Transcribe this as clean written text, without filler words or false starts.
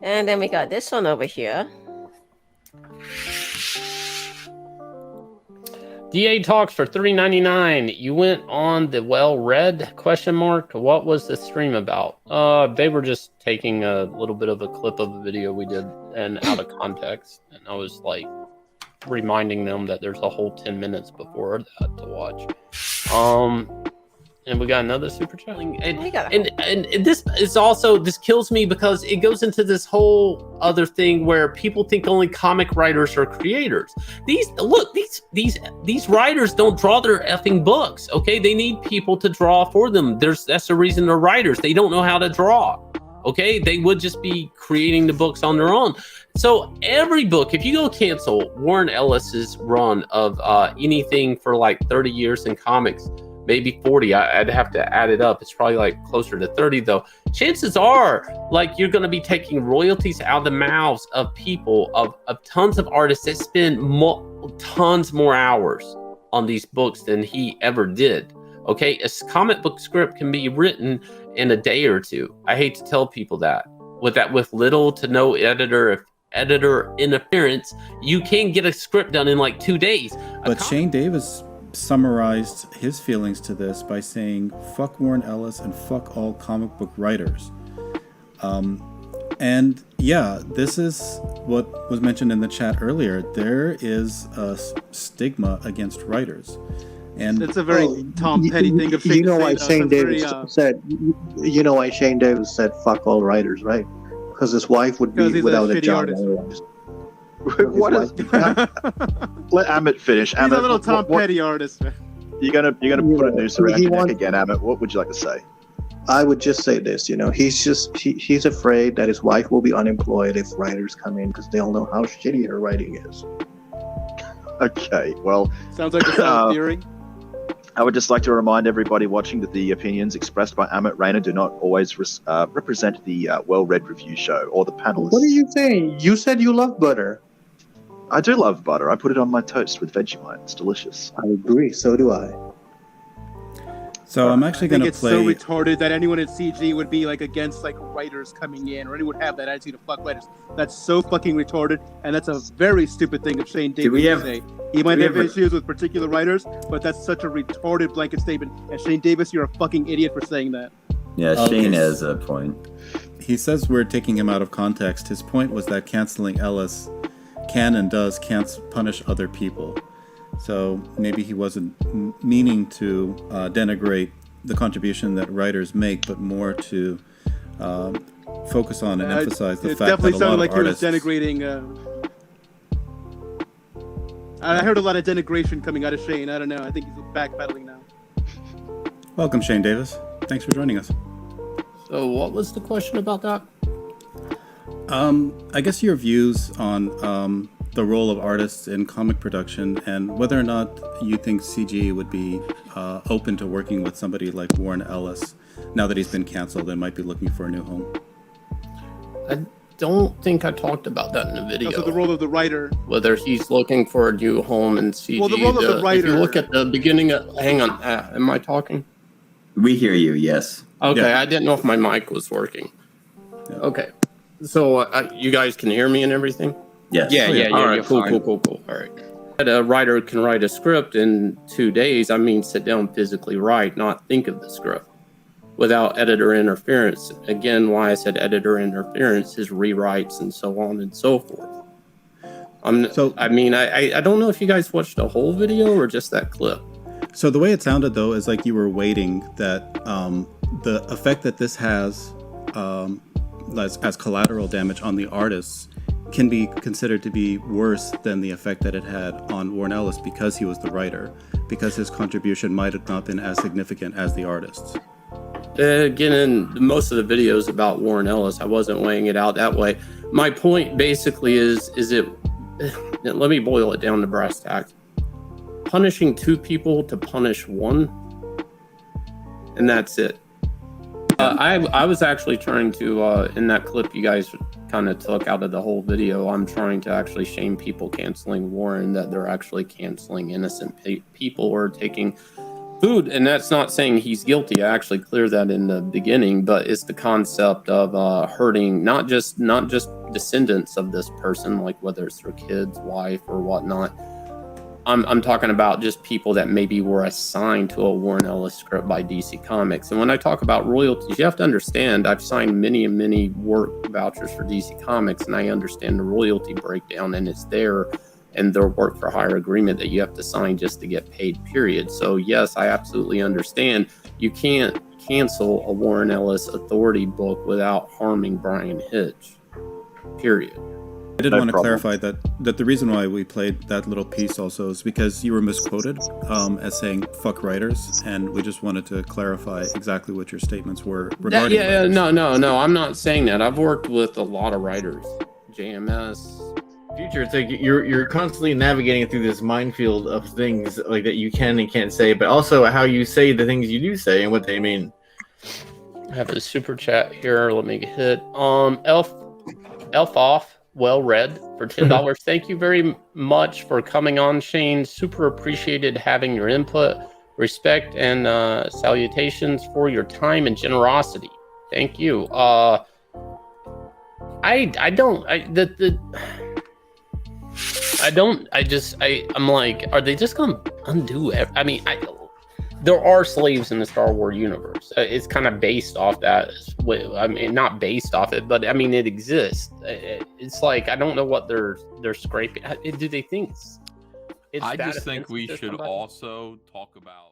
And then we got this one over here. DA Talks for $3.99. You went on the well-read ? What was the stream about? They were just taking a little bit of a clip of a video we did and out of context, and I was like reminding them that there's a whole 10 minutes before that to watch. And we got another super chat. And this is also, this kills me because it goes into this whole other thing where people think only comic writers are creators. These writers don't draw their effing books, okay? They need people to draw for them. That's the reason they're writers. They don't know how to draw, okay? They would just be creating the books on their own. So every book, if you go cancel Warren Ellis's run of anything for like 30 years in comics, maybe 40. I'd have to add it up. It's probably like closer to 30 though. Chances are like you're going to be taking royalties out of the mouths of people, of tons of artists that spend tons more hours on these books than he ever did. Okay, a comic book script can be written in a day or two. I hate to tell people that. With little to no editor interference, you can get a script done in like 2 days. But Shane Davis summarized his feelings to this by saying, fuck Warren Ellis and fuck all comic book writers. And yeah, this is what was mentioned in the chat earlier. There is a stigma against writers. And it's a very Tom Petty thing of saying. You know why Shane Davis said, you know why Shane Davis said fuck all writers, right? Because his wife would be without a job otherwise. What is? Let Amit finish. He's a little Tom Petty artist, man. You're gonna put a noose around your neck again, Amit. What would you like to say? I would just say this. He's afraid that his wife will be unemployed if writers come in because they all know how shitty her writing is. Okay, well, sounds like a sound theory. I would just like to remind everybody watching that the opinions expressed by Amit Rainer do not always represent the well-read review show or the panelists. What are you saying? You said you love butter. I do love butter. I put it on my toast with Vegemite. It's delicious. I agree. So do I. So I'm actually going to play. It's so retarded that anyone at CG would be like against like writers coming in, or anyone would have that attitude to fuck writers. That's so fucking retarded, and that's a very stupid thing of Shane Davis to say. He might have issues with particular writers, but that's such a retarded blanket statement. And Shane Davis, you're a fucking idiot for saying that. Yeah, Shane has a point. He says we're taking him out of context. His point was that canceling Ellis can and does can't punish other people. So maybe he wasn't meaning to denigrate the contribution that writers make, but more to focus on and emphasize the fact that a lot of artists... It definitely sounded like he was denigrating... I heard a lot of denigration coming out of Shane. I don't know. I think he's backpedaling now. Welcome, Shane Davis. Thanks for joining us. So what was the question about that? I guess your views on the role of artists in comic production and whether or not you think CG would be open to working with somebody like Warren Ellis now that he's been canceled and might be looking for a new home. I don't think I talked about that in the video. Also the role of the writer. Whether he's looking for a new home in CG. Well, the role of the writer. If you look at the beginning of... Hang on. Am I talking? We hear you, yes. Okay, yeah. I didn't know if my mic was working. Yeah. Okay. So you guys can hear me and everything? Yes. Yeah. Cool. All right. A writer can write a script in 2 days. I mean, sit down, physically write, not think of the script without editor interference. Again, why I said editor interference is rewrites and so on and so forth. I don't know if you guys watched the whole video or just that clip. So the way it sounded, though, is like you were waiting that the effect that this has as collateral damage on the artists can be considered to be worse than the effect that it had on Warren Ellis because he was the writer, because his contribution might have not been as significant as the artists. Again, in most of the videos about Warren Ellis, I wasn't weighing it out that way. My point basically is it, let me boil it down to brass tacks. Punishing two people to punish one, and that's it. I was actually trying to, in that clip you guys kind of took out of the whole video, I'm trying to actually shame people canceling Warren, that they're actually canceling innocent people or taking food. And that's not saying he's guilty. I actually cleared that in the beginning, but it's the concept of hurting not just descendants of this person, like whether it's their kids, wife, or whatnot. I'm talking about just people that maybe were assigned to a Warren Ellis script by DC Comics. And when I talk about royalties, you have to understand I've signed many and many work vouchers for DC Comics, and I understand the royalty breakdown, and it's there in their work for hire agreement that you have to sign just to get paid, period. So yes, I absolutely understand you can't cancel a Warren Ellis Authority book without harming Brian Hitch, period. I did want to clarify that the reason why we played that little piece also is because you were misquoted as saying "fuck writers," and we just wanted to clarify exactly what your statements were regarding. No, I'm not saying that. I've worked with a lot of writers, JMS. Future, it's like you're constantly navigating through this minefield of things like that you can and can't say, but also how you say the things you do say and what they mean. I have a super chat here. Let me hit Elf off. Well read for $10. Thank you very much for coming on, Shane. Super appreciated having your input. Respect and salutations for your time and generosity. Thank you. I'm like, are they just gonna undo there are slaves in the Star Wars universe. It's kind of based off that. I mean, not based off it, but I mean, it exists. It's like, I don't know what they're scraping. Do they think it's I just think we should also talk about